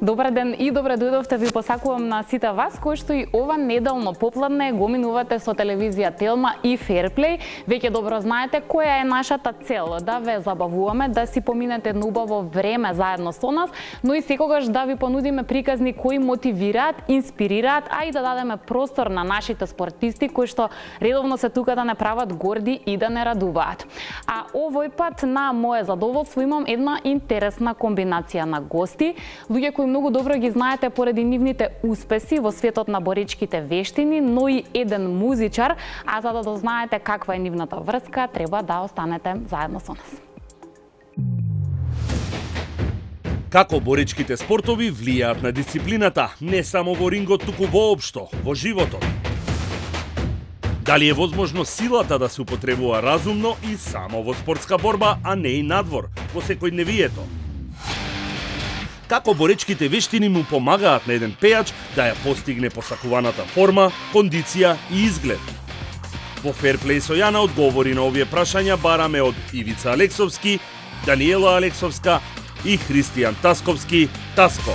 Добар ден и добре дојдовте ви посакувам на сите вас кои што и ова неделно попладне го минувате со телевизија Телма и Ферплей. Веќе добро знаете која е нашата цел, да ве забавуваме, да си поминете едно убаво време заедно со нас, но и секогаш да ви понудиме приказни кои мотивираат, инспирираат, а и да дадеме простор на нашите спортисти кои што редовно се тука да не прават горди и да не радуваат. А овој пат на мое задоволство имам една интересна комбинација на гости, луѓе кои многу добро ги знаете поради нивните успеси во светот на боричките вештини, но и еден музичар, а за да дознаете каква е нивната врска, треба да останете заедно со нас. Како боричките спортови влијаат на дисциплината, не само во рингот, туку воопшто, во животот. Дали е возможно силата да се употребува разумно и само во спортска борба, а не и надвор, во секојдневието? Како боречките вештини му помагаат на еден пејач да ја постигне посакуваната форма, кондиција и изглед? Во Ферплей со Јана одговори на овие прашања бараме од Ивица Алексовски, Даниела Алексовска и Христијан Тасковски, Таско.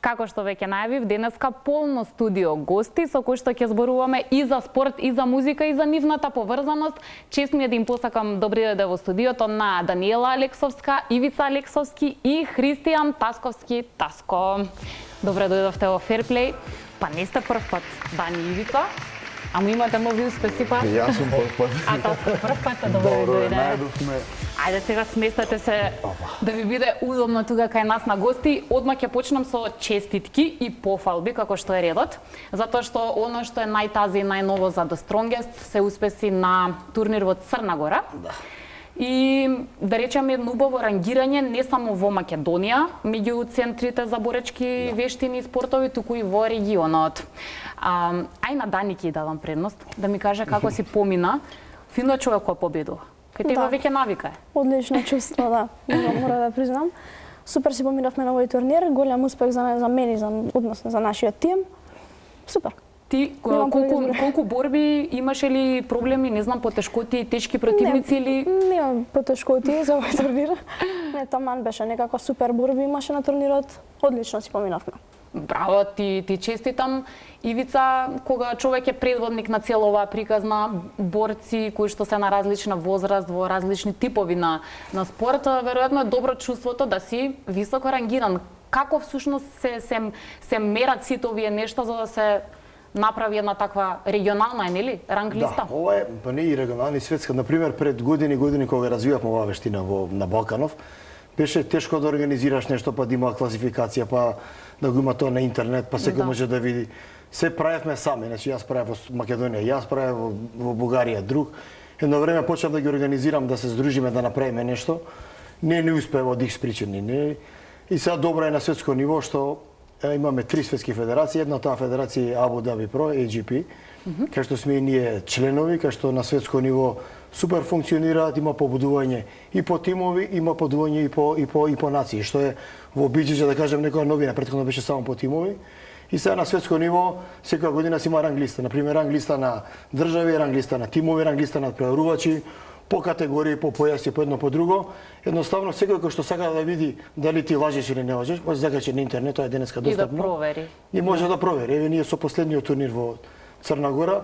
Како што веќе најавив, денеска полно студио гости со кои што ќе зборуваме и за спорт, и за музика, и за нивната поврзаност. Чест ми е да им посакам добри дојде во студиото на Даниела Алексовска, Ивица Алексовски и Христијан Тасковски, Таско. Добре дојдовте во Ферплей. Па не сте прв пат, Дани и Ивица, ама имате нови успеси па. Јас сум прв пат. А Таско прв пат добре дојде. Најдовме. Ајде сега сместете се да ви биде удобно тука кај нас на гости. Одма ќе почнам со честитки и пофалби, како што е редот, затоа што оно што е најтази и најново за The Strongest се успеси на турнир во Црна Гора. Да. И да речеме едно убаво рангирање не само во Македонија, меѓу центрите за боречки вештини и спортови, туку и во регионот. Ај на Дани ќе дадам предност да ми каже како си помина. Фино е човек кој победува. Кај тебе веќе навика е. Одлично чувство, да. Мора да признам. Супер си поминавме на овој турнир, голем успех за мене и односно за нашиот тим. Супер. Ти колку борби имаше ли проблеми, не знам, потешкоти, тешки противници или Немам потешкоти за овој турнир. Не, таман беше некако супер борби имаше на турнирот. Одлично си поминавме. Браво, ти честитам. Ивица, кога човек е предводник на цела оваа приказна, борци кои што се на различна возраст, во различни типови на спорт, веројатно е добро чувството да си високо рангиран. Како всушност се мерат сите овие нешта за да се направи една таква регионална, нели, ранг листа? Да, ова е, па не и регионална и светска. Например, пред години кога развивавме оваа вештина на Балканов, беше тешко да организираш нешто, па да има класификација, па да го има тоа на интернет, па секој може да види. Се правевме сами, значи јас правев во Македонија, јас правев во Бугарија, друг. Едно време почнав да ги организирам, да се здружиме, да направиме нешто. Не успеа од X причини. Не. И сега добро е на светско ниво што имаме 3 светски федерации, една таа федерација е Abu Dhabi Pro, AGP, кај што сме и ние членови, кај што на светско ниво супер функционираат, има побудување и по тимови, има побудување и по нации, што е во биџиџа, да кажем, некоја новина, претходно беше само по тимови. И сега на светско ниво секоја година си има ранг листа, например ранг листа на држави, ранг листа на тимови, ранг листа на преварувачи, по категории, по појаси, по едно по друго. Едноставно секој кој што сака да види дали ти лажеш или не лажеш, може да закачи на интернет, тоа е денеска достапно. И да провери. И може да провери. Еве ние со последниот турнир во Црна Гора,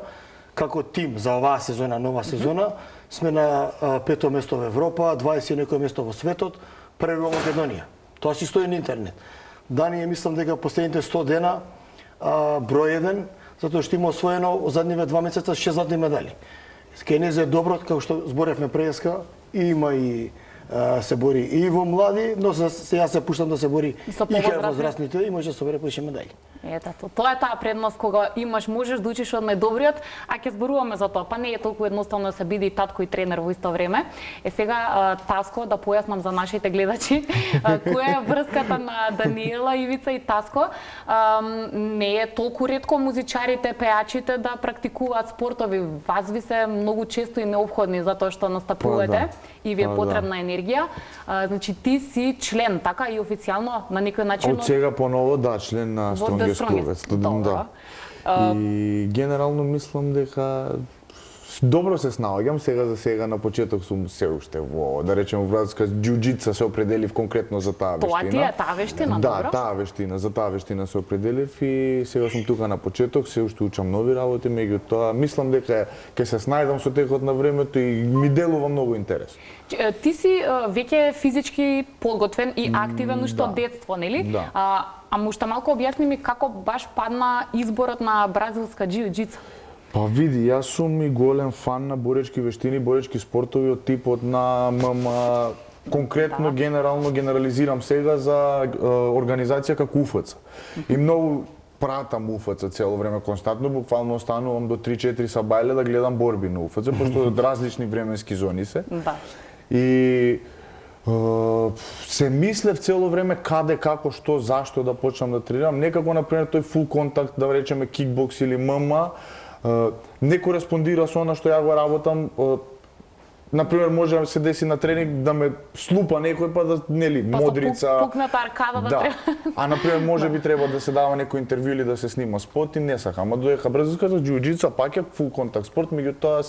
како тим за оваа сезона, нова сезона, сме на 5-то место во Европа, 20 и некој место во светот, први во Македонија. Тоа си стои на интернет. Дани мислам дека последните 100 дена број 1, затоа што има освоено задниве 2 месеца 6 златни медали. Кенез е добро, како што зборевме преска, има и се бори и во млади, но сега се пуштам да се бори и кај возрастните и може да собере повеќе медали. Ето, тоа е таа предност кога имаш, можеш да учиш од најдобриот, а ќе зборуваме за тоа, па не е толку едноставно да се биде и татко и тренер во исто време. Сега Таско, да појаснам за нашите гледачи, која е врската на Даниела, Ивица и Таско. Не е толку ретко музичарите, пејачите да практикуваат спортови. Вас ви се многу често и неопходни затоа што настапувате и ви е потребна енергија. Значи ти си член, така и официјално на некој начин. Од сега поново да, член на Strongest Club. Да. И генерално мислам дека Добро се снаоѓам, сега за сега на почеток сум се уште во, да речеме, вразка џуџица се определив конкретно за таа вештина. Тоа ти е таа вештина, да, добро? Да, таа вештина, за таа вештина се определив и сега сум тука на почеток, се уште учам нови работи, меѓутоа мислам дека ќе се снајдам со текот на времето и ми делува многу интересно. Ти си веќе физички подготвен и активен уште од детство, нели? Да. А уште малку објасни ми како баш падна изборот на бразилска џиу-џица? Па види, јас сум и голем фан на боречки вештини, боречки спортови од типот на ММА, конкретно генерализирам сега за организација како УФЦ. И многу пратам УФЦ цело време константно, буквално останувам до 3-4 сабајле да гледам борби на УФЦ, пошто од различни временски зони се. Да. И се мислев цело време каде, како, што, зашто да почнам да тренирам. Некако, например, тој фул контакт, да речеме кикбокс или ММА, не кореспондира со она што ја го работам. Например, може да се деси на тренинг да ме слупа некој па да, нели, модрица. Па пукната аркада да треба. А например, може би треба да се дава некој интервју или да се снима спот и не сакам. Ама додека бразилската џиу-џица пак е фул контакт спорт, меѓутоа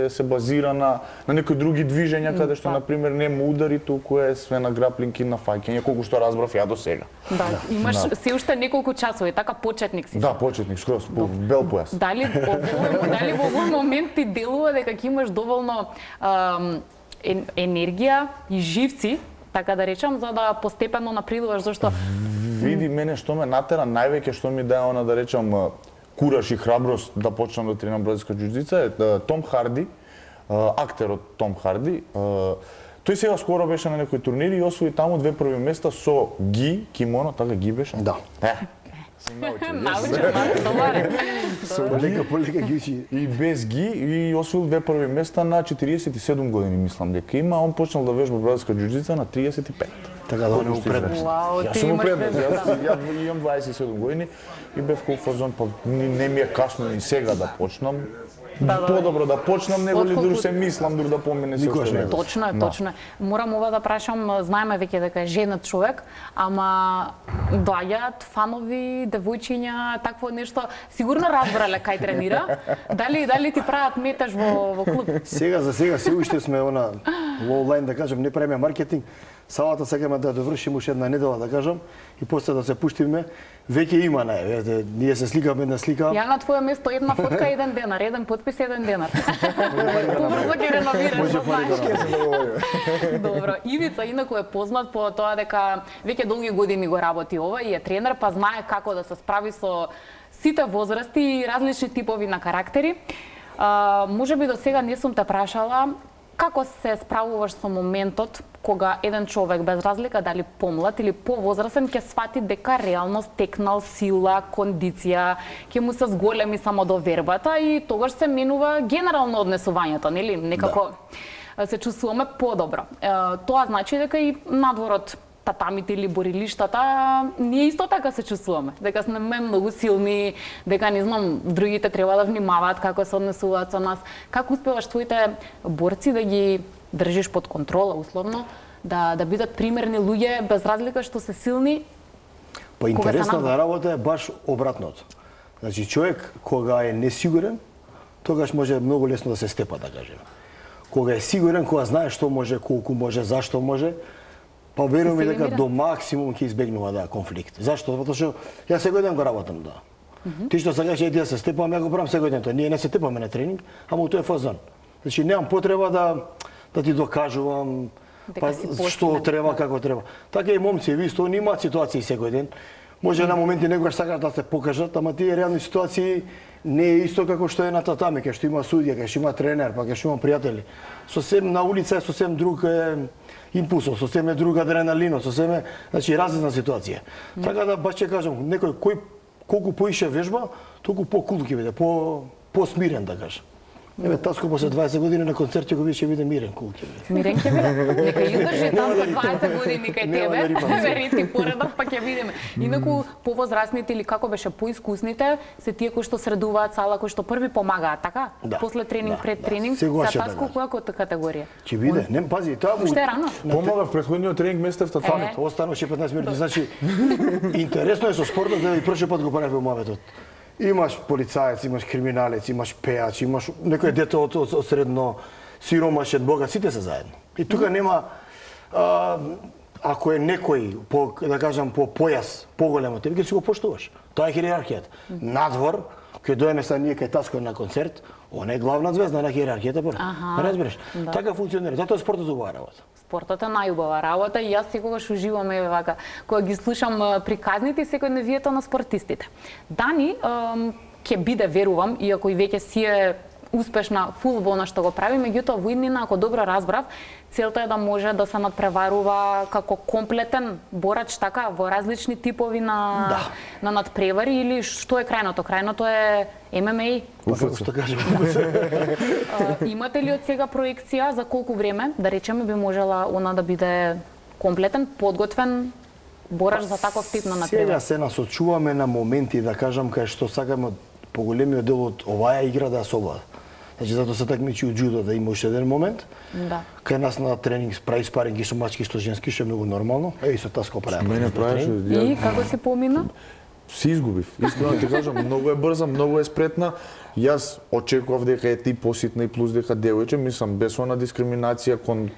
се базира на некои други движења каде што например нема удари, туку е све на граплинг и на фаќање, колку што разбрав ја до сега. Да, имаш се уште неколку часови, така почетник си. Да, почетник, скроз, бел појас. Дали во овој момент ти делува дека ќе имаш доволно енергија и живци, така да речам, за да постепено напредуваш, зашто види мене што ме натера највеќе, што ми даде она да речам кураж и храброст да почнам да тренирам бразилска џиу-џица е Том Харди, актерот Том Харди. Тој сега скоро беше на некои турнири и освои таму 2 први места со ги, кимоно, така ги беше? Да. Сум научил. добаре. Полека ги учи. И без ги и освоил 2 први места на 47 години, мислам дека има. Он почнал да вежба бразилска џиу-џица на 35. Така да не упредност. Вау, Јас ти сум имаш упредност, предност. јас имам 27 години и бев кол фазон, па не ми е касно ни сега да почнам. Подобро да почнам, него ли дури се мислам дури да помине се Никогаш не. Точно е, точно е. Морам ова да прашам, знаеме веќе дека е женат човек, ама доаѓаат фанови, девојчиња, такво нешто, сигурно разбрале кај тренира. Дали ти прават метаж во клуб? Сега за сега се уште сме во онлайн, да кажем, не правиме маркетинг. Сабата сакаме да довршиме уште една недела, да кажам, и после да се пуштиме. Веќе има ние се сликаме на слика. Ја на твое место една фотка, 1 денар, еден подпис, 1 денар. Побрзо ќе реновираш, да знаеш. Добро, Ивица инаку е познат по тоа дека веќе долги години го работи ова и е тренер, па знае како да се справи со сите возрасти и различни типови на карактери. Можеби до сега не сум те прашала како се справуваш со моментот кога еден човек, без разлика дали помлад или повозрасен, ќе свати дека реално стекнал сила, кондиција, ќе му се зголеми самодовербата и тогаш се менува генерално однесувањето, нели? Некако се чувствуваме подобро. Тоа значи дека и надвор од татамите или борилиштата, ние исто така се чувствуваме. Дека сме многу силни, дека не знам, другите треба да внимаваат како се однесуваат со нас. Како успеваш твоите борци да ги држиш под контрола, условно, да бидат примерни луѓе, без разлика што се силни? Па интересната работа е баш обратното. Значи, човек кога е несигурен, тогаш може многу лесно да се степа, да кажеме. Кога е сигурен, кога знае што може, колку може, зашто може, па веруваме дека до максимум ќе избегнува конфликт. Зашто? Затоа што јас секој ден го работам, да. Ти што сакаш ти да се степам, ја го правам секој ден тоа. Ние не се степаме на тренинг, ама тој е фазон. Значи немам потреба да ти докажувам па што треба, како треба. Така и момци, ви исто имаат ситуации секој ден. Може на моменти некогаш сакаш да се покажат, ама тие реални ситуации не е исто како што е на татами, кај што има судија, кај што има тренер, па кај што има пријатели. Сосем на улица е сосем друг импулсот, сосем е друг адреналинот, сосем е, значи различна ситуација. Така да баш ќе кажам, некој колку поише вежба, толку по-кул ќе биде, по-смирен да кажам. Еве Таско после 20 години на концерти го више биде мирен, кул ќе биде. Мирен ќе биде. Нека издржи Таско 20 години кај тебе. Верити поредок па ќе видиме. Инаку повозрасните или како беше поискусните се тие кои што средуваат сала, кои што први помагаат, така? После тренинг, пред тренинг, за Таско која категорија? Ќе биде. Не пази, тоа Уште рано. Помага в претходниот тренинг местев татамито. Остануваше 15 минути, значи интересно е со спортот да и првши пат го правев муабетот. Имаш полицаец, имаш криминалец, имаш пеач, имаш некој дете од средно сиромашен, богат, сите се заедно. И тука нема ако е некој по да кажам по појас поголем од тебе, ќе си го поштуваш. Тоа е хиерархијата. Надвор, кој доеме са ние кај Таско на концерт, он е главна звезда на хиерархијата, разбираш? Да. Така функционира. Затоа спортот е убава работа. Спортот е најубава работа и јас секогаш уживам вака кога ги слушам приказните и секојдневието на спортистите. Дани ќе биде, верувам, иако и веќе си е успешна фул во она што го прави, меѓутоа во иднина, ако добро разбрав, целта е да може да се надпреварува како комплетен борач така во различни типови на надпревари или што е крајното? Крајното е ММА. Што кажам? Имате ли од сега проекција за колку време, да речеме, би можела она да биде комплетен, подготвен борач за таков тип на надпревар? Сега се насочуваме на моменти, да кажам, кај што сакаме поголемиот дел од оваа игра да ја совлада. Значи, затоа се такмичи у џудо да има уште еден момент. Да. Кај нас на тренинг прави спаринги со мачки, што женски, што е многу нормално. Еј, со Таско прави. Мене правиш, И како си помина? Си изгубив. Искрено ти кажам, многу е брза, многу е спретна. Јас очекував дека е ти поситна и плюс дека девојче, мислам без она дискриминација кон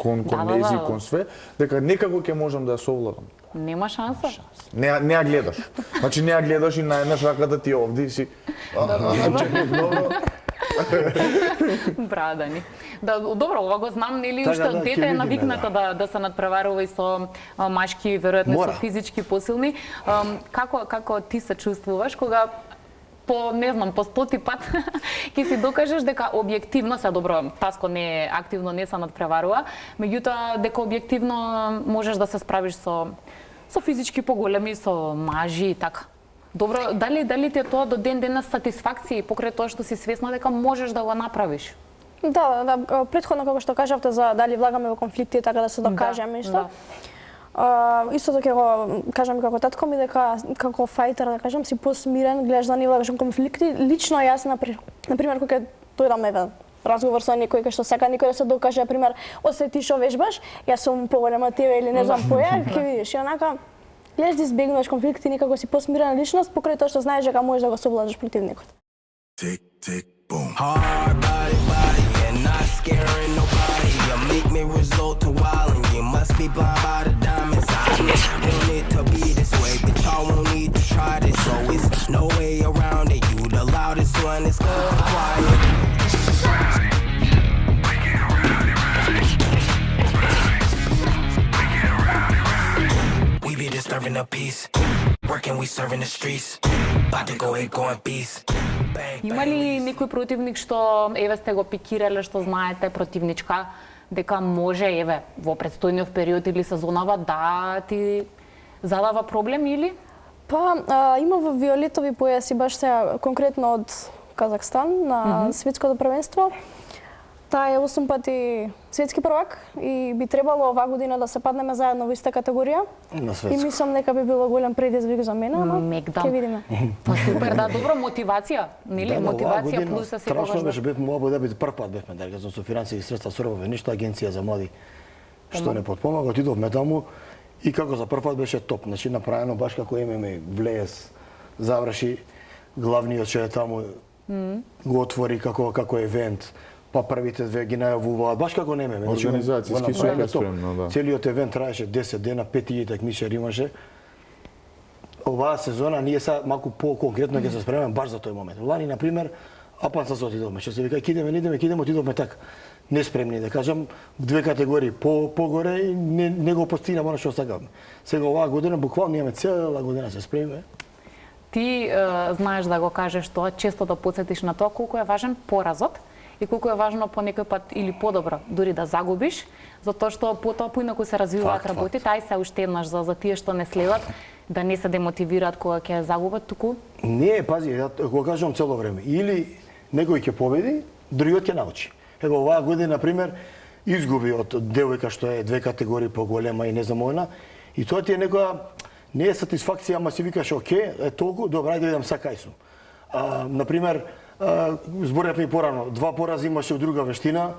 нези и кон све, дека некако ќе можам да ја совладам. Нема шанса. Не ја гледаш. Значи не ја гледаш и наеднаш раката ти е овде и си. Добро. Браво, Дани. Да, добро, ова го знам, нели, Така, уште да, дете ќе е видиме, навикната да се надпреварува и со машки, веројатно со Мора. физички посилни. Како ти се чувствуваш кога по, не знам, по 100-ти пат ќе си докажеш дека објективно, се добро, Таско не е активно, не се надпреварува, меѓутоа дека објективно можеш да се справиш со физички поголеми, со мажи и така. Добро, дали ти е тоа до ден денес сатисфакција покрај тоа што си свесна дека можеш да го направиш? Да, претходно како што кажавте за дали влагаме во конфликти така да се докажеме и што. Истото ќе го кажам како татко ми дека како фајтер да кажам си посмирен, гледаш да не влагаш во конфликти. Лично јас например кога дојдам еве разговор со некој кај што сака некој да се докаже, например, осети што вежбаш, јас сум поголема од тебе или не знам поја, ќе видиш и онака гледаш да избегнуваш конфликти, некако си посмирена личност покрај тоа што знаеш дека можеш да го совладаш противникот. Tick, tick, boom. Hard body, and not scaring nobody. You make me resort to wild, and you must be blind by the diamonds. I want it to be this way, but y'all won't need to try this. So it's no way around it. You the loudest one, it's good quiet. We be disturbing the peace. Working, we serving the streets. About to go ahead, going beast. Има ли некој противник што еве сте го пикирале, што знаете противничка дека може еве во предстојниот период или сезонава да ти задава проблем или? Па има во виолетови појаси баш сега конкретно од Казахстан на светското првенство. Таа е 8 пати светски првак и би требало оваа година да се паднеме заедно во иста категорија. На И светско. мислам дека би било голем предизвик за мене, ама Мегдам. ќе видиме. Па супер, да, добро мотивација, нели? Мотивација плюс се страшно секогаш. беше, бевме во Абу Даби, прв пат бевме, да кажам, со финансиски средства Сорбове, ништо агенција за млади што не подпомага, отидовме таму и како за прв пат беше топ, значи направено баш како ММА, влез, заврши главниот што е таму, го отвори како евент. Па првите две ги најавуваат, баш како не ме. Организацијски супер спремно, да. Целиот евент траеше 10 дена, 5000 такмичари имаше. Оваа сезона ние са малку по-конкретно ќе се спремаме баш за тој момент. Лани, например, апан се отидовме, што се вика, кидеме, отидовме така. Неспремни, да кажам, в две категории погоре и не го постигнаме оно што сакавме. Сега оваа година, буквално имаме цела година се спремиме. Ти знаеш да го кажеш тоа, често да подсетиш на тоа колку е важен поразот и колку е важно по некој пат или подобро дури да загубиш, затоа што потоа поинаку се развиваат работите, ај се уште еднаш за тие што не следат, да не се демотивираат кога ќе загубат туку. Не, пази, ја го кажам цело време. Или некој ќе победи, другиот ќе научи. Ево оваа година, например, изгуби од девојка што е две категории поголема и не знам она, и тоа ти е некоја не е сатисфакција, ама си викаш, оке, е толку, добро, ајде да видам са кај сум. Например, зборевме и порано, два порази имаше у друга вештина,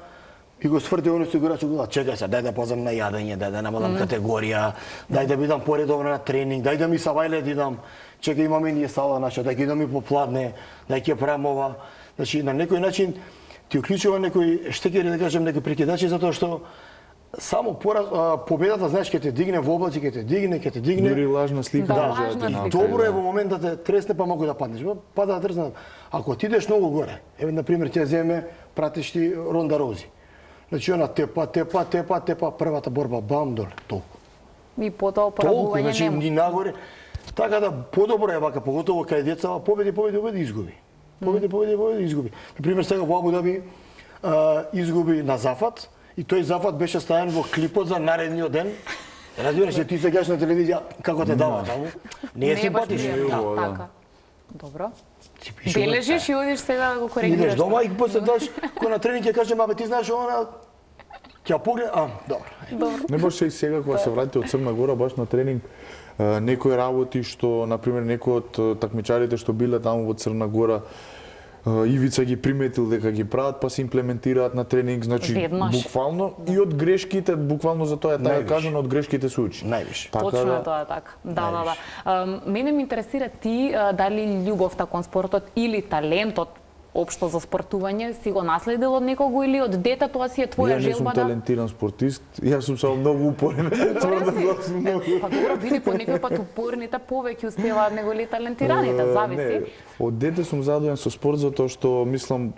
И го сврте оној осигурач, го чекај се, дај да пазам на јадење, дај да намалам категорија, дај да бидам поредовно на тренинг, дај да ми савајле да идам, чекај имаме ние сала наша, дај ќе идам и попладне, дај ќе правам ова. Значи на некој начин ти уклучува некој штекери, да кажем, некој прекидачи, затоа што само победата, знаеш, ќе те дигне во облаци, ќе те дигне. Дури лажна слика Да, може лажна да ти слика. направи. Добро е во момент да те тресне, па могу да паднеш. Пада да тресне. Ако ти идеш многу горе, еве на пример ќе земе пратиш ти Ронда Роузи. Значи она тепа, првата борба бам доле, толку. И потоа Толку, поравување значи нема. ни нагоре. Така да подобро е вака, поготово кај децава, победи, изгуби. Победи, изгуби. На пример сега во Абу Даби изгуби на Зафат и тој Зафат беше ставен во клипот за наредниот ден. Разбираш, ти се гледаш на телевизија како те дава таму. Не е баш симпатично. пријатно, Да. така. Добро. Си пишуваш, Бележиш и одиш сега да го коригираш. Идеш дома и после даш кој на тренинг ќе кажем, абе ти знаеш она ќе поглед, добро. Не баш и сега кога се врати од Црна Гора баш на тренинг, некои работи што на пример некои од такмичарите што биле таму во Црна Гора, Ивица ги приметил дека ги прават, па се имплементираат на тренинг, значи Веднаш. буквално и од грешките, буквално за тоа е таа Највише. кажано, од грешките се учи. Највише. Точно е тоа така. Да. Мене ме интересира ти дали љубовта кон спортот или талентот општо за спортување си го наследил од некого или од дете, тоа си е твоја Ја не сум желба да... талентиран спортист, јас сум само многу упорен. Па добро, види по некој пат упорните повеќе успеваат него ли талентираните, зависи. Од дете сум задоволен со спорт затоа што мислам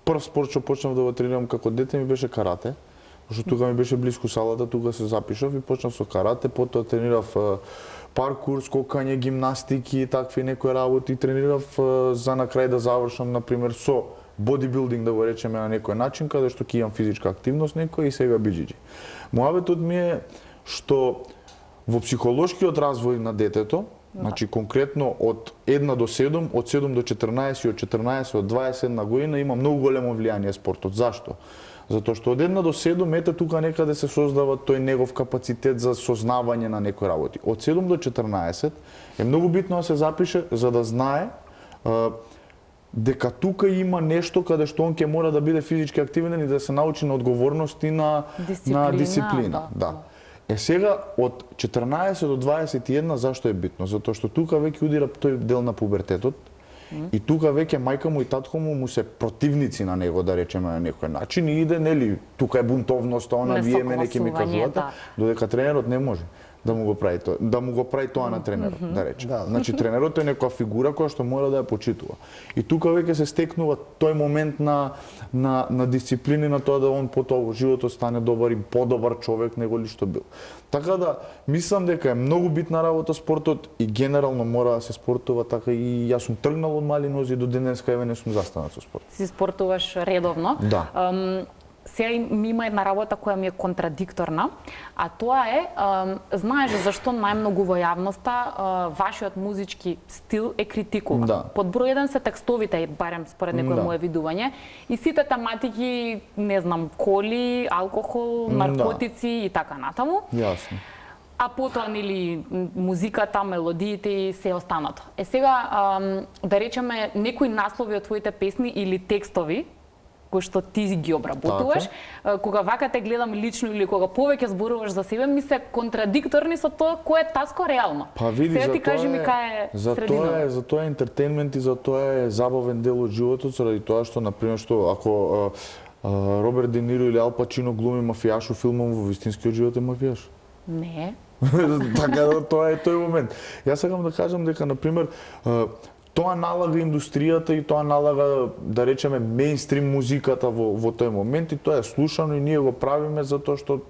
прв спорт што почнав да го тренирам како дете ми беше карате. Што тука ми беше блиску салата, тука се запишав и почнав со карате, потоа тренирав паркур, скокање, гимнастики и такви некои работи. Тренирав за на крај да завршам, например, со бодибилдинг, да го речеме на некој начин, каде што ќе имам физичка активност некој и сега биџиџи. Моабетот ми е што во психолошкиот развој на детето, значи конкретно од 1 до 7, од 7 до 14 и од 14 до 21 година има многу големо влијание спортот. Зашто? Затоа што од 1 до 7 ете тука некаде се создава тој негов капацитет за сознавање на некои работи. Од 7 до 14 е многу битно да се запише за да знае дека тука има нешто каде што он ќе мора да биде физички активен и да се научи на одговорност и на дисциплина. Да. Сега од 14 до 21 зашто е битно? Затоа што тука веќе удира тој дел на пубертетот. И тука веќе мајка му и татко му се противници на него, да речеме на некој начин, и иде, нели, тука е бунтовност, она вие мене ќе ми кажувате, додека тренерот не може да му го прави тоа на тренерот, да речеме. Значи тренерот е некоја фигура која што мора да ја почитува. И тука веќе се стекнува тој момент на дисциплина, на тоа да он потоа во животот стане добар и подобар човек него ли што бил. Така да мислам дека е многу битна работа спортот и генерално мора да се спортува, така и јас сум тргнал од мали нози до денеска еве не сум застанат со спорт. Си спортуваш редовно. Да. Сега има една работа која ми е контрадикторна, а тоа е, знаеш зашто најмногу во јавноста вашиот музички стил е критикуван. Да. Под број 1 се текстовите, барем според некое мое видување, и сите тематики, не знам, коли, алкохол, наркотици и така натаму. Јасно. А потоа, нели, музиката, мелодиите и се останато. Сега, да речеме, некои наслови од твоите песни или текстови, кои што ти ги обработуваш, кога вака те гледам лично или кога повеќе зборуваш за себе, ми се контрадикторни со тоа кој е таско реално. Па види, сега ти кажи ми кај е средина. За тоа е ентертејнмент и за тоа е забавен дел од животот, заради тоа што, например, што ако Роберт Де Ниро или Ал Пачино глуми мафијаш во филмот, во вистинскиот живот е мафијаш. Не. Така да тоа е тој момент. Јас сакам да кажам дека, например, тоа налага индустријата и тоа налага, да речеме, мејнстрим музиката во тој момент и тоа е слушано и ние го правиме затоа што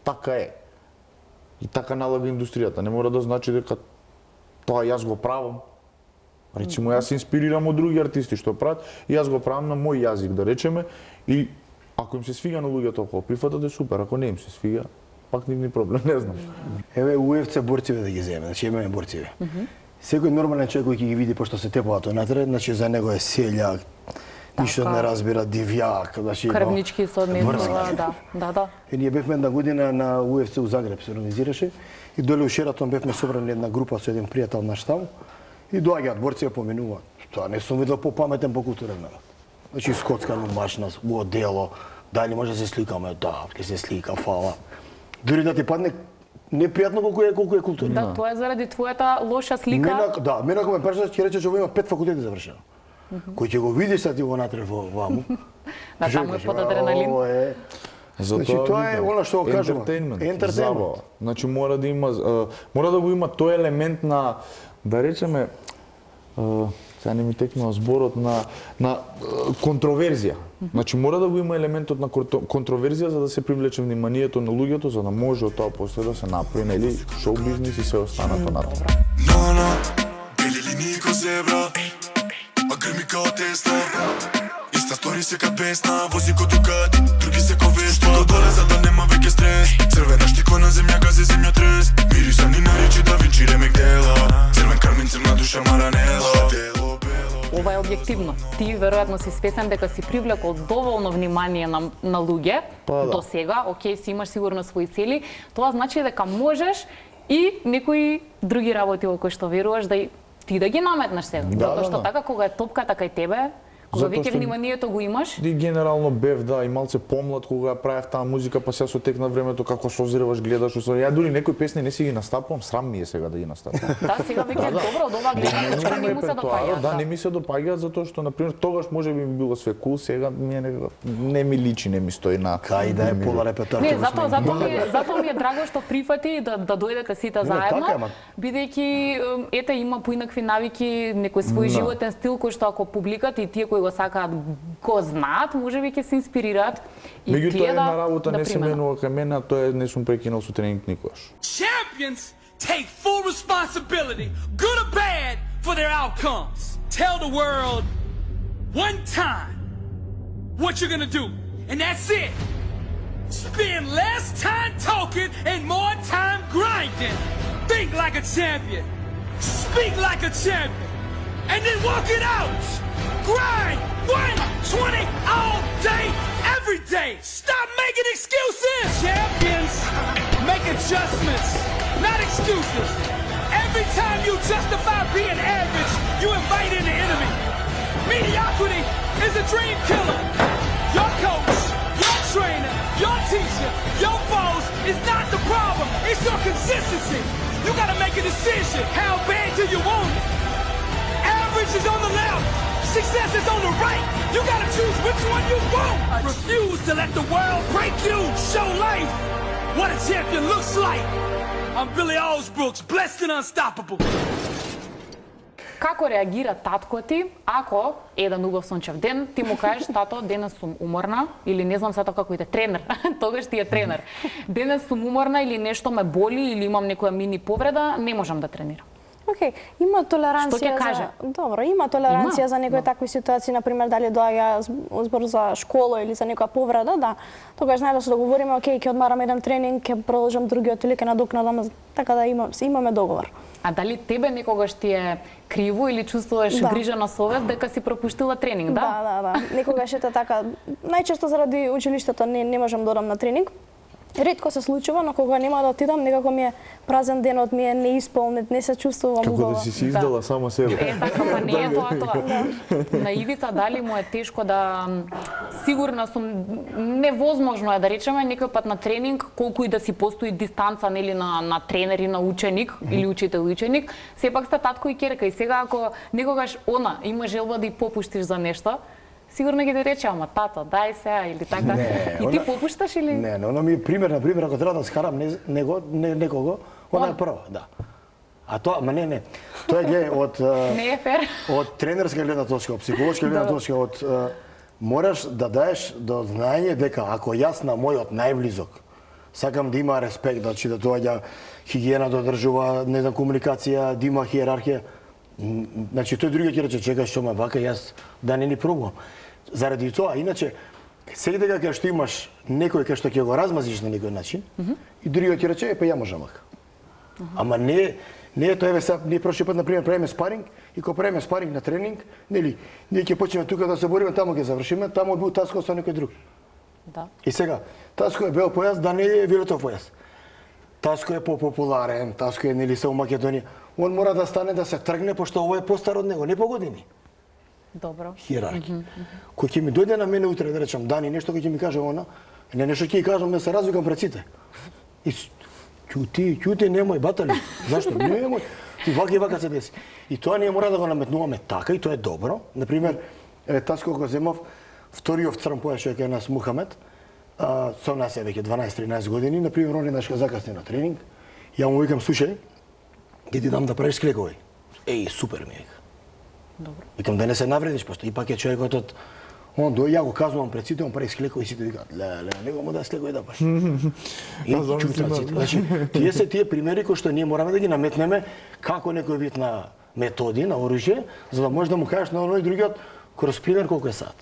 така е. И така налага индустријата. Не мора да значи дека тоа јас го правам. Речимо, јас се инспирирам од други артисти што прават и јас го правам на мој јазик, да речеме, и ако им се свига на луѓето ако прифатат е супер, ако не им се свига, пак нивни проблем, не знам. Еве УФЦ борциве да ги земе, значи имаме борциве. Секој нормален човек кој ќе ги види пошто се тепаат онатре, значи за него е селјак, ништо не разбира, дивјак, значи крвнички со однесува, да. И ние бевме една година на УФЦ у Загреб се организираше и доле у Шератон бевме собрани една група со еден пријател наш таму и доаѓаат борци ја поминуваат. Тоа не сум видел попаметен, покултурен народ. Значи скоцкано машина во дело, дали може да се сликаме, да, ќе се слика, фала. Дури да ти падне непријатно колку е култура. Да, тоа е заради твојата лоша слика. Мене ако ме прашаш, ќе рече дека има 5 факултети завршено. Кој ќе го видиш сад ти го натре во ваму. Да, таму е под адреналин. Значи тоа е она што го кажувам. Забава. Значи мора да го има тој елемент на, да речеме, сега не ми текнува зборот, на контроверзија. Значи мора да го има елементот на контроверзија за да се привлече вниманието на луѓето, за да може од тоа после да се направи, нели, шоу бизнис и се останато натаму. No, бели линии ко зебра, а грми као Тесла. Иста стори се ка песна, вози ко Дукати, други се ко Веспа. Стига доле за да нема веќе стрес, црвена штико на земја гази земјотрес. Мирисани на речи да Винчи ремек дела, црвен кармин црвна душа маранела. Ова е објективно. Ти веројатно си свесен дека си привлекол доволно внимание на луѓе до сега, окей, си имаш сигурно своји цели, тоа значи дека можеш и некои други работи во кои што веруваш да ти да ги наметнеш сега. Затоа што така кога е топката кај тебе, кога веќе вниманието го имаш. И генерално бев, да, и малце помлад кога правев таа музика, па сега со тек на времето како созреваш, гледаш, ја дури некои песни не си ги настапувам, срам ми е сега да ги настапувам. Да, сега веќе добро, од ова гледачка не му се допаѓа. Да, не ми се допаѓаат затоа што на пример тогаш можеби ми било све кул, сега ми е не ми личи, не ми стои на. Кај да е пола репертоар. Не, затоа ми е драго што прифати да дојдете сите заедно, бидејќи ете има поинакви навики, некој свој животен стил кој што ако публиката и тие кои го сакаат го знаат, можеби ќе се инспирираат и тие тие една работа не се менува кај мене, а тоа е не сум прекинал со тренинг никогаш. Champions take full responsibility, good or bad, for their outcomes. Tell the world one time what you're gonna do, and that's it. Spend less time talking and more time grinding. Think like a champion. Speak like a champion. And then walk it out. Grind 120 all day, every day. Stop making excuses. Champions make adjustments, not excuses. Every time you justify being average, you invite in the enemy. Mediocrity is a dream killer. Your coach, your trainer, your teacher, your boss is not the problem. It's your consistency. You gotta make a decision. How bad do you want it? Average is on the left. Success is on the right. You gotta choose which one you want. Refuse to let the world break you. Show life what a champion looks like. I'm Billy Osbrooks, blessed and unstoppable. Како реагира татко ти ако еден убав сончев ден ти му кажеш тато денес сум уморна или не знам сето како иде тренер, тогаш ти е тренер. Денес сум уморна или нешто ме боли или имам некоја мини повреда, не можам да тренирам. Океј, има толеранција. Што ќе каже? Добро, има толеранција за некои такви ситуации, на пример дали доаѓа збор за школа или за некоја повреда, да. Тогаш најдо се договориме, океј, ќе одмарам еден тренинг, ќе продолжам другиот или ќе надокнадам, така да имаме договор. А дали тебе некогаш ти е криво или чувствуваш грижа на совест дека си пропуштила тренинг, да? Да. Некогаш ете така, најчесто заради училиштето не можам да одам на тренинг. Ретко се случува, но кога нема да отидам, некако ми е празен денот, ми е неисполнет, не се чувствувам убаво. Како да си издала сама себе. Така, па не е тоа. На Ивица дали му е тешко да... Сигурна сум, невозможно е да речеме некој пат на тренинг, колку и да си постои дистанца нели на тренер и на ученик или учител и ученик, сепак сте татко и ќерка и сега ако некогаш она има желба да и попуштиш за нешто, сигурно ги да рече, ама тато, дај сега или така. И ти попушташ или? Не, она ми е пример, на пример, ако треба да скарам некого, она е прва, да. А тоа, не. Тоа е гледај од не е фер. Од тренерска гледна точка, од психолошка гледна точка, од мораш да даеш до знаење дека ако јас на мојот најблизок сакам да има респект, значи да доаѓа хигиена да одржува, не знам, комуникација, да има хиерархија, значи тој другиот ќе рече чекај што ме вака јас да не ни пробувам. Заради тоа, иначе сега дека кај што имаш некој кај што ќе го размазиш на некој начин и другиот ќе рече па ја можам вака. Ама не е тоа, еве сега ние прошли пат на пример правиме спаринг и кога правиме спаринг на тренинг, нели, ние ќе почнеме тука да се бориме, таму ќе завршиме, таму бил Таско со некој друг. Да. И сега Таско е бел појас, да не е Вилетов појас. Таско е попопуларен, Таско е нели се у Македонија. Он мора да стане да се тргне пошто овој е постар од него, не по години. Добро. Хиерархија. Кој ќе ми дојде на мене утре да речам Дани нешто кој ќе ми каже она, не нешто ќе ја кажам да се развикам пред сите. И ќути, немој батали. Зашто? Немој. Ти вака и вака се деси. И тоа ние мора да го наметнуваме така и тоа е добро. Например, тас кога го земав вториот црн појаш е кај нас Мухамед, со нас е веќе 12-13 години, например, он еднаш закасни на тренинг, ја му викам слушај, ќе ти дам да правиш склекови. Еј, супер ми е. Добро. Викам да не се навредиш, пошто ипак е човекот од он ја го казувам пред сите, он прави склекови и сите викаат, леле, него му да склекови да паш. И чутат сите. Значи, тие се тие примери кои што ние мораме да ги наметнеме како некој вид на методи, на оружје, за да можеш да му кажеш на оној другиот кроз пример колку е сат.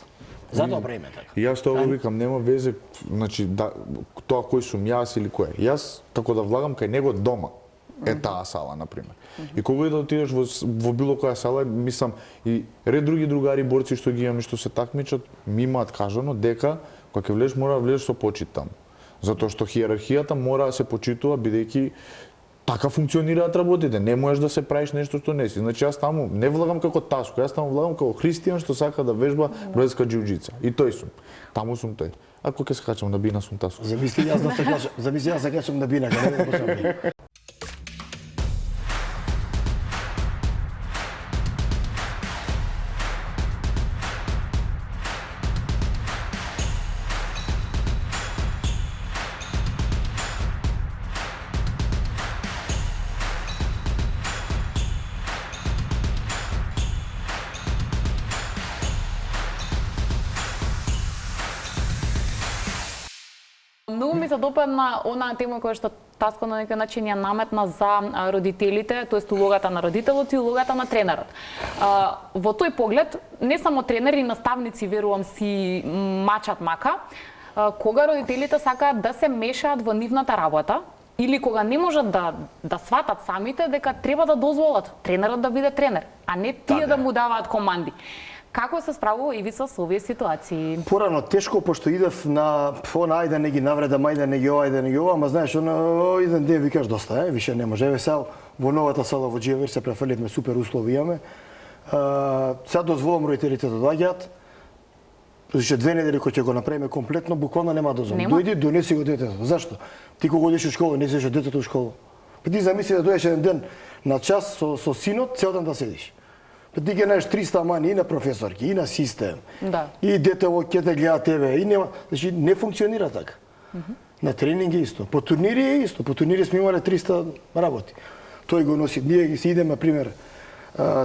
Затоа правиме така. И јас тоа викам, нема везе, значи да, тоа кој сум јас или кој е. Јас како да влагам кај него дома е таа сала на пример. И кога и да отидеш во било која сала, мислам и ред други другари борци што ги имам и што се такмичат, ми имаат кажано дека кога ќе влезеш мора да влезеш со почит таму. Затоа што хиерархијата мора да се почитува бидејќи така функционираат работите. Не можеш да се правиш нешто што не си. Значи јас таму не влагам како Таско, јас таму влагам како христијан што сака да вежба бразилска џиу-џица. И тој сум. Таму сум тој. Ако ќе се качам на бина сум Таско. Замисли јас се качам на бина, каде да почнам бина. Многу ми се допадна онаа тема која што Таско на некој начин ја наметна за родителите, тоест улогата на родителот и улогата на тренерот. Во тој поглед, не само тренери и наставници, верувам, си мачат мака, кога родителите сакаат да се мешаат во нивната работа, или кога не можат да сватат самите дека треба да дозволат тренерот да биде тренер, а не тие да му даваат команди. Како се справува Ивица со овие ситуации? Порано тешко, пошто идев на ајде не ги навредам, ајде не ги ова, ајде не ги ова, ама знаеш, еден ден викаш доста више не може. Еве сега во новата сала во Джевер се префрлевме, супер услови имаме. Сега дозволам родителите да доаѓаат. Зашто 2 недели кога ќе го направиме комплетно, буквално нема дозволам. Дојди, донеси го детето. Зашто? Ти кога одиш у школа, не сеш детето у школа. Па ти замисли да дојдеш еден ден на час со синот, цел ден да седиш. Па ти ги најдеш 300 мани и на професорки, и на систем. Да. И детево ќе те гледа тебе, и нема, значи не функционира така. На тренинг е исто, по турнири е исто, по турнири сме имале 300 работи. Тој го носи, ние ги си идеме, например,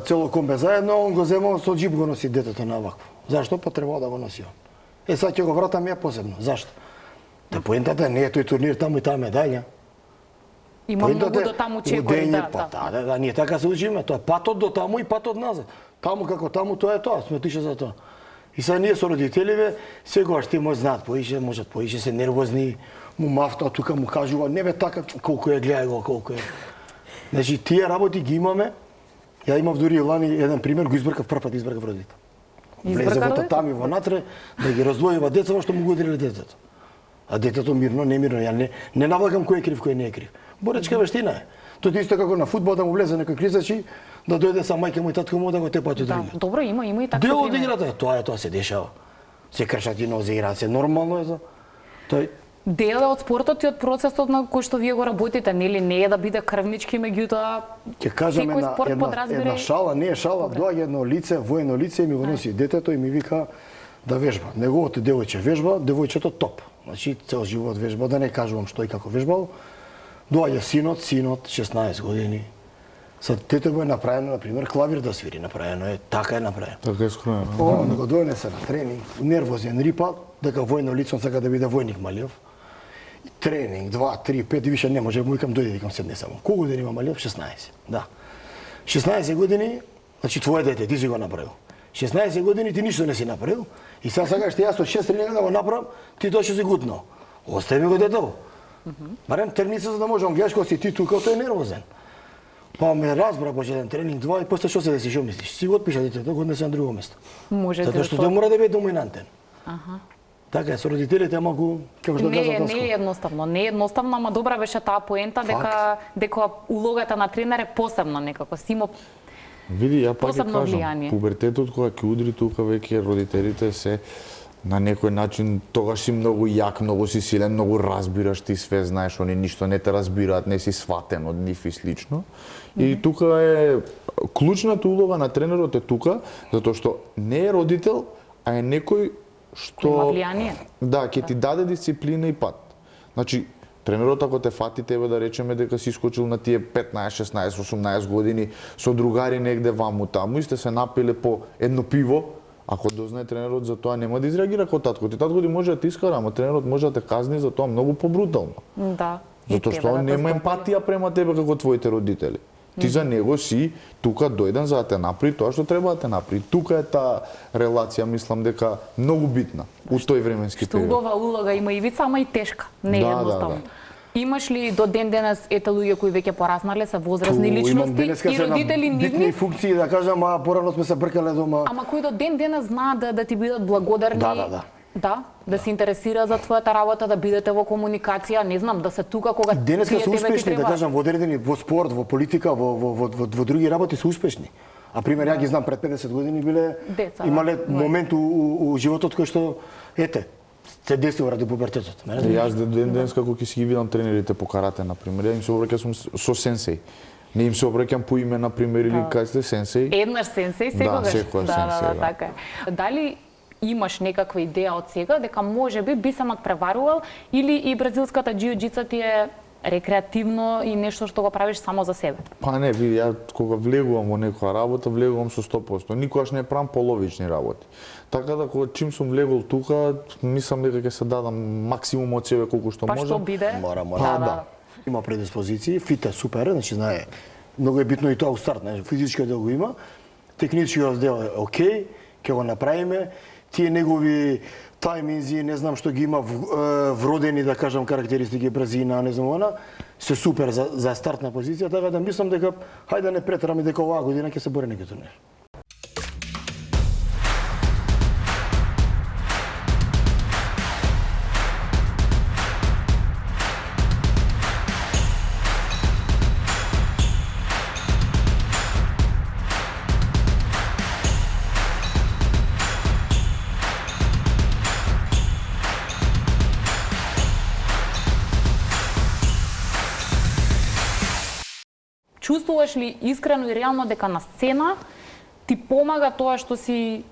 цело комбе заедно, он го земал со джип го носи детето на вакво. Зашто? Па требало да го носи он. Сега ќе го вратам ја посебно. Зашто? Та поентата не е тој турнир таму и таа медаља. Има многу до таму чекори, да, ние така се учиме, тоа патот до таму и патот назад. Таму како таму, тоа е тоа, сме отише за тоа. И сега ние со родителиве, секогаш ти може знаат поише, можат поише, се нервозни, му мафта, тука му кажува, не бе така, колку е, гледај го, колку е. Значи, тие работи ги имаме, ја имав дури лани еден пример, го избркав, прв пат избркав родител. Влезе во татами во натре, да ги раздвојува децата, што му го удриле детето. А детето мирно, немирно, ја не навлагам кој е крив, кој не е крив. Боречка вештина е. Тоа е исто како на фудбал да му влезе некој кризачи, да дојде са мајка му и татко му да го тепат од другиот. Добро, има и така. Дел од играта, тоа се дешава. Се кршат и нозе играат, се нормално е за. Тој дел од спортот и од процесот на кој што вие го работите, нели не е да биде крвнички, меѓутоа ќе кажеме една шала, не е шала, доаѓа едно лице, воено лице и ми го носи детето и ми вика да вежба. Неговото девојче вежба, девојчето топ. Значи цел живот вежба, да не кажувам што и како вежбал. Доаѓа синот 16 години. Со детето е направено, например, клавир да свири, направено е, така е направено. Така е скроено. Он го донесе на тренинг, нервозен рипа, дека војно лице сака да биде војник Малиев. Тренинг 2, 3, 5 и више не може, му викам дојде, викам седне само. Колку години има Малиев? 16. Да. 16 години, значи твое дете, ти си го направил. 16 години ти ништо не си направил и сега сакаш ти јас со 6 тренинга да го направам, ти тоа ќе си гутно. Остави ми го детето. Барем терница за да можам, гледаш кој си ти тука, тој е нервозен. Па ме разбра по еден тренинг 2 и после што се деси, што мислиш? Си го отпиша детето, го однесе на друго место. Можете. Затоа што тој мора да биде доминантен. Така е, со родителите малку, како што кажа Таско. Не е едноставно, не е едноставно, ама добра беше таа поента дека улогата на тренер е посебна некако. Симо Види, ја пак ќе Посебно кажам, влијание. пубертетот кога ќе удри тука веќе родителите се на некој начин тогаш си многу јак, многу си силен, многу разбираш, ти све знаеш, они ништо не те разбираат, не си сватен од нив и слично. И тука е клучната улога на тренерот е тука, затоа што не е родител, а е некој што Има влијание. Да, ќе ти даде дисциплина и пат. Значи, тренерот ако те фати тебе да речеме дека си искочил на тие 15, 16, 18 години со другари негде ваму таму и сте се напиле по едно пиво, ако дознае тренерот за тоа нема да изреагира како татко. Ти татко ти може да те искара, ама тренерот може да те казни за тоа многу побрутално. Да. И Затоа тебе што он да те нема згоди. емпатија према тебе како твоите родители. Ти за него си тука дојден за да те направи тоа што треба да те направи. Тука е таа релација, мислам дека многу битна у тој временски Што период. убава улога има Ивица, ама и тешка. Не е Да, едноставно. да, Имаш ли до ден денес ете луѓе кои веќе пораснале, се возрастни Имам личности денеска и се на родители битни нивни, функции, да кажам, а порано сме се бркале дома. ама кои до ден денес знаат да ти бидат благодарни. Да. Да се интересира за твојата работа, да бидете во комуникација, не знам, да се тука кога Денеска тие се тебе ти успешни, да требаат. кажам, во одредени, во спорт, во политика, во други работи се успешни. А пример, ја ги знам пред 50 години биле Деца, да. имале момент у животот кој што ете се десува ради пубертетот. Не И знам. јас ден денес како ќе си ги видам тренерите по карате на пример, ја им се обраќам со сенсеј. Не им се обраќам по име на пример или кај сте сенсеј. Еднаш сенсеј, секогаш. секогаш сенсеј, да. така е. Дали имаш некаква идеја од сега дека можеби би се надпреварувал или и бразилската џиу-џица ти е рекреативно и нешто што го правиш само за себе? Па не, види, ја кога влегувам во некоја работа, влегувам со 100%. Никогаш не правам половични работи. Така да кога чим сум влегол тука, мислам дека ќе се дадам максимум од себе колку што Па што можам. биде? Мора. Да, да. Има предиспозиции, фит е супер, значи знае. Многу е битно и тоа у старт, значи физичкиот дел го има, техничкиот дел е окей, ќе го направиме. Тие негови тајминзи, не знам што ги има вродени, да кажам, карактеристики, брзина, не знам она, се супер за стартна позиција, така да мислам дека хајде да не претераме дека оваа година ќе се бори некој турнир. Чувствуваш ли искрено и реално дека на сцена ти помага тоа што си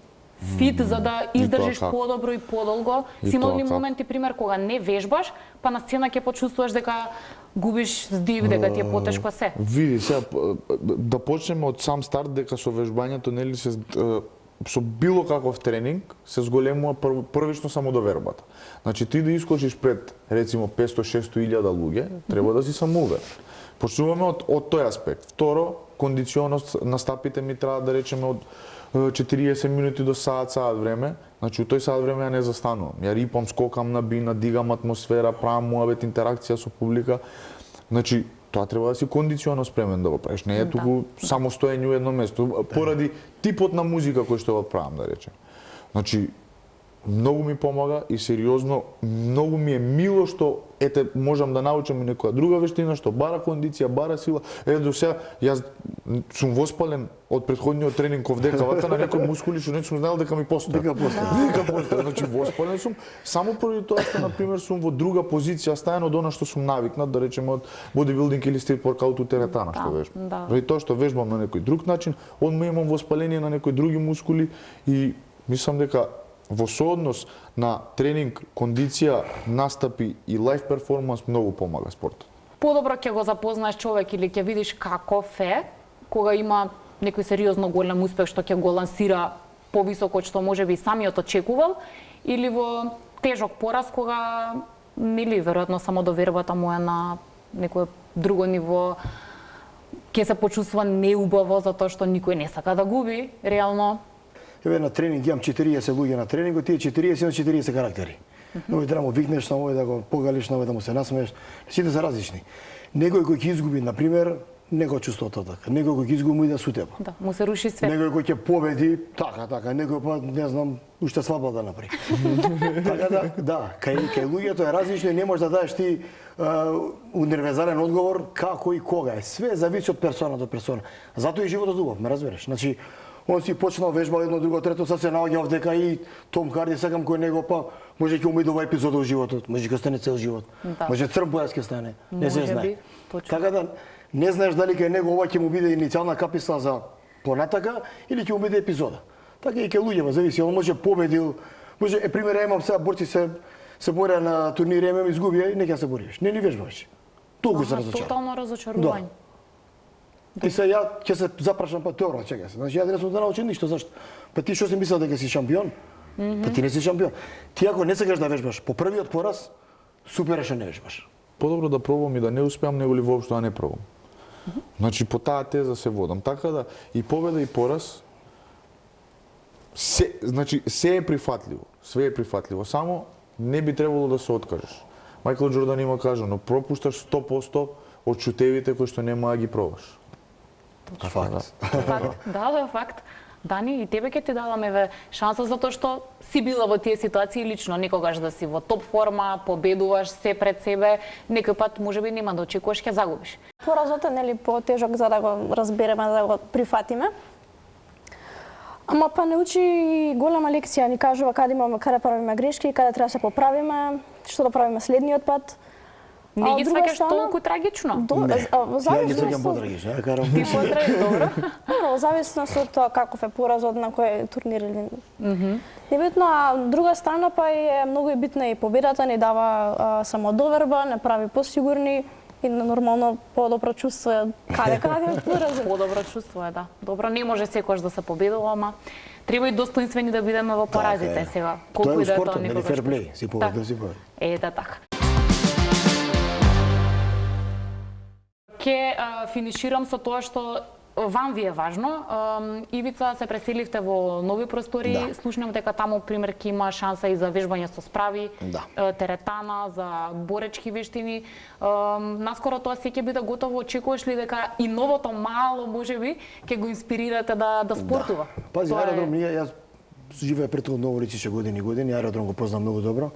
фит за да издржиш како. подобро и подолго? И Си имал тоа ли како. моменти, пример, кога не вежбаш, па на сцена ќе почувствуваш дека губиш здив, дека ти е потешко се? Види, сега да почнеме од сам старт дека со вежбањето нели се со било каков тренинг се зголемува првично самодовербата. Значи ти да искочиш пред рецимо 500-600 илјада луѓе, треба да си самоуверен. Почнуваме од тој аспект. Второ, кондиционост на стапите ми треба да речеме од 40 минути до саат време. Значи у тој саат време ја не застанувам. Ја рипам, скокам на бина, дигам атмосфера, правам муабет, интеракција со публика. Значи тоа треба да си кондиционно спремен да го правиш. Не е туку само стоење у едно место, поради типот на музика кој што го правам, да речем. Значи многу ми помага и сериозно многу ми е мило што ете можам да научам и некоја друга вештина што бара кондиција, бара сила. До сега јас сум воспален од претходниот тренинг овдека вака на некои мускули што не сум знаел дека ми постои. Дека постои. Дека постои. Значи воспален сум само поради тоа што на пример сум во друга позиција стајано од она што сум навикнат, да речеме од бодибилдинг или стрит воркаут у теретана што вежбам. да. Заради тоа што вежбам на некој друг начин, одма имам воспаление на некои други мускули и мислам дека во сооднос на тренинг, кондиција, настапи и лайф перформанс многу помага спортот. Подобро ќе го запознаеш човек или ќе видиш каков е кога има некој сериозно голем успех што ќе го лансира повисоко од што можеби самиот очекувал, или во тежок пораз кога нели веројатно самодовербата му е на некое друго ниво, ќе се почувствува неубаво затоа што никој не сака да губи, реално. Еве на тренинг имам 40 луѓе на тренингот, тие 40 имаат 40 карактери. Овој треба да му викнеш, на овој да го погалиш, на овој да му се насмееш. Сите се различни. Некој кој ќе изгуби, на пример, него чувството така. Некој кој ќе изгуби да су тебе. Да, му се руши свет. Некој кој ќе победи, така, некој па не знам, уште свадба да направи. Така да, кај луѓето е различно и не можеш да дадеш ти универзален одговор како и кога е. Све зависи од персона до персона. Затоа и животот убав, ме разбереш. Значи, он си почнал вежбал едно, друго, трето, sad се наоѓа овдека и Том Харди, сакам кој него, па може ќе умидува епизода во животот, може ќе стане цел живот. Да. Може црн појас ќе стане, не се Може знае. би, точно. Така да не знаеш дали кај него ова ќе му биде иницијална каписла за понатака или ќе му биде епизода. Така и кај луѓето, зависи, он може победил, може пример имам сега борци се боря на турнири ММА, изгубија и не ќе се бориеш. Не ни вежбаш. Толку се разочарувам. Тотално разочарување. И се ја ќе се запрашам па теора, чекај се. Значи ја не сум да научам ништо, зашто? Па ти што си мислел дека си шампион? Па ти не си шампион. Ти ако не сакаш да вежбаш по првиот пораз, супер е што не вежбаш. Подобро да пробам и да не успеам, него ли воопшто да не пробам. Значи по таа теза се водам. Така да и победа и пораз се е прифатливо. Све е прифатливо, само не би требало да се откажеш. Мајкл Џордан има кажано, пропушташ 100% од чутевите кои што нема да ги пробаш. Факт. Факт. Да, факт. Дани, и тебе ќе ти даваме шанса затоа што си била во тие ситуации лично, никогаш да си во топ форма, победуваш се пред себе, некој пат можеби нема да очекуваш ќе загубиш. Поразот е нели потежок за да го разбереме, да го прифатиме. Ама па не учи и голема лекција, ни кажува каде правиме грешки, каде треба да се поправиме, што да правиме следниот пат. Не ги сваќаш толку трагично? Ја ги сваќам подрагично, ја карам. Ти потрагиш, добро. Во зависност од тоа каков е поразот на кој турнир или небитно, а друга страна па е многу и битна и победата, ни дава самодоверба, не прави посигурни и нормално подобро чувство каде поразот. Подобро чувство е, да. Добро, не може секојаш да се победува, ама треба и достоинствени да бидеме во поразите сега. Тоа е и да е спортот, тоа нели никогаш. ферплей, си победил, си победил. Ете така. Ке финиширам со тоа што вам ви е важно. Ивица, се преселивте во нови простори. Да. Слушнам дека таму пример ќе има шанса и за вежбање со справи, Да. теретана, за боречки вештини. Наскоро тоа се ќе биде готово. Очекуваш ли дека и новото мало можеби ќе го инспирирате да спортува? Да. Пази, Тоа е- аеродром, јас живеа пред Ново Личище години, аеродром го познам многу добро.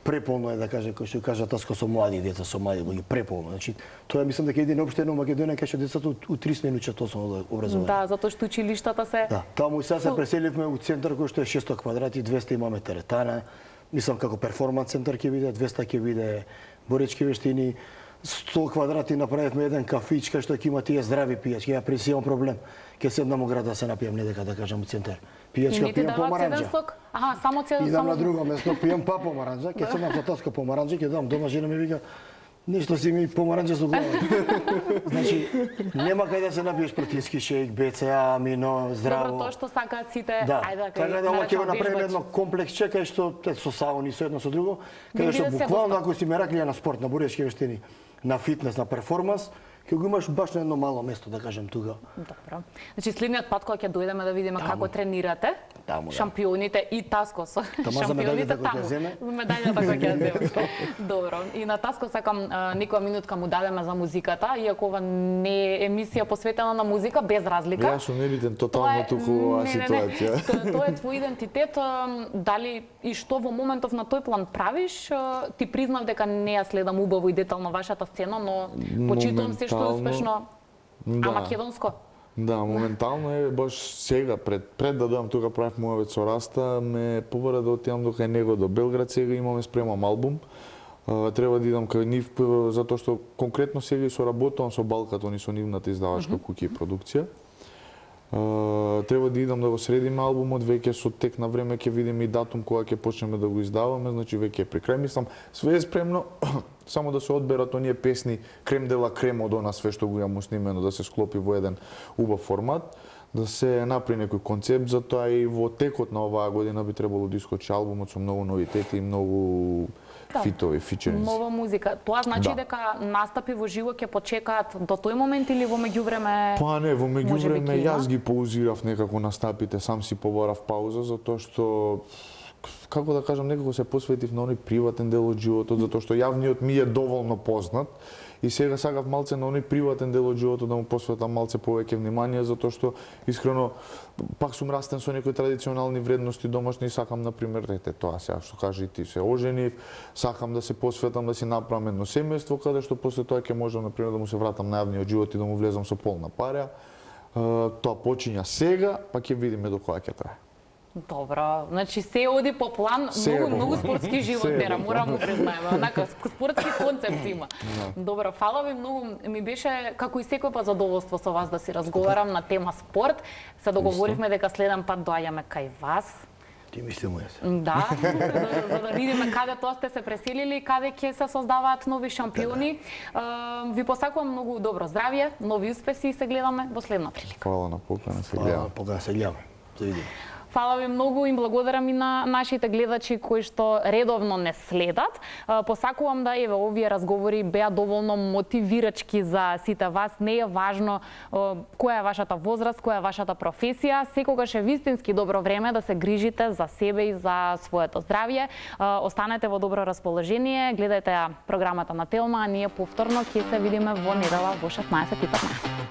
Преполно е, да каже, кој што кажа Таско, со млади деца, со млади луѓе, преполно. Значи, тоа мислам дека едино општено Македонија кај што децата у 30 минути тоа основно образование. Да, затоа што училиштата се... Да, таму сега се преселивме у центар кој што е 600 квадрати, 200 имаме теретана. Мислам како перформанс центар ќе биде, 200 ќе биде боречки вештини, 100 квадрати направивме еден кафич кај што ќе има тие здрави пијачки. Ја пресијам проблем. Ќе седнам у град да се напијам недека да кажам у центар. Пијачка пијам помаранџа. Аха, само цеден Идам на само... друго место, пијам па помаранџа, ќе седнам со таска помаранџа, ќе дам дома, жена ми вика, нешто си ми помаранџа со глава. Значи, нема кај да се напиеш протеински шејк, БЦА, амино, здраво. Добро, тоа што сакаат сите, Да, ајде, така да ова ќе го направиме едно комплекс чекај што со сауни, со едно со друго, каде што буквално ако си мераклија на спорт, на боречки вештини, на фитнес, на перформанс, ќе го имаш баш на едно мало место, да кажем, тука. Добро. Значи следниот пат кога ќе дојдеме да видиме како тренирате, Таму, да. шампионите и Таско со Тама за шампионите медаљата која ќе таму. земе. За медаљата која ќе земе. Добро. И на Таско сакам некоја минутка му дадеме за музиката, иако ова не е емисија посветена на музика, без разлика. Јас сум небитен тотално туку во оваа ситуација. Тоа е твој идентитет. Дали и што во моментов на тој план правиш? Ти признав дека не ја следам убаво и детално вашата сцена, но почитувам се што е успешно. А македонско? Да, моментално е баш сега пред да дојдам тука правев Муавет со Раста, ме побара да отидам до кај него до Белград, сега имаме спремам албум. Треба да идам кај нив затоа што конкретно сега соработувам со Балкатон и со нивната издавачка куќа и продукција. Треба да идам да го средиме албумот, веќе со тек на време ќе видиме и датум кога ќе почнеме да го издаваме, значи веќе е при крај. Мислам, све е спремно, само да се одберат оние песни крем дела крем од она све што го имам снимено, да се склопи во еден убав формат, да се направи некој концепт, затоа и во текот на оваа година би требало да искочи албумот со многу новитети и многу фитови, фичеринзи. Нова музика. Тоа значи Да. дека настапи во живо ќе почекаат до тој момент или во меѓувреме? Па не, во можеби меѓувреме ќе има? јас ги паузирав некако настапите, сам си побарав пауза затоа што како да кажам, некако се посветив на оној приватен дел од животот, затоа што јавниот ми е доволно познат и сега сакав малце на оној приватен дел од животот да му посветам малце повеќе внимание, затоа што искрено пак сум растен со некои традиционални вредности домашни и сакам на пример тоа сега што кажа и ти се оженив, сакам да се посветам да си направам едно семејство каде што после тоа ќе можам на пример да му се вратам на јавниот живот и да му влезам со полна парја. Тоа почиња сега, па ќе видиме до кога ќе трае. Добро, значи се оди по план, многу спортски живот бера, морам да признаеме, онака спортски концепт има. Добро, фала ви многу, ми беше како и секој пат задоволство со вас да си разговарам на тема спорт. Се договоривме дека следен пат доаѓаме кај вас. Ти мислимо јас. Да, за да видиме каде тоа сте се преселили, каде ќе се создаваат нови шампиони. Ви посакувам многу добро здравје, нови успеси и се гледаме во следна прилика. Фала на покана, се гледаме. Покана се гледаме. Се видиме. Фала ви многу и благодарам и на нашите гледачи кои што редовно не следат. Посакувам да еве овие разговори беа доволно мотивирачки за сите вас. Не е важно која е вашата возраст, која е вашата професија, секогаш е вистински добро време да се грижите за себе и за своето здравје. Останете во добро расположение, гледајте програмата на Телма, а ние повторно ќе се видиме во недела во 16:15.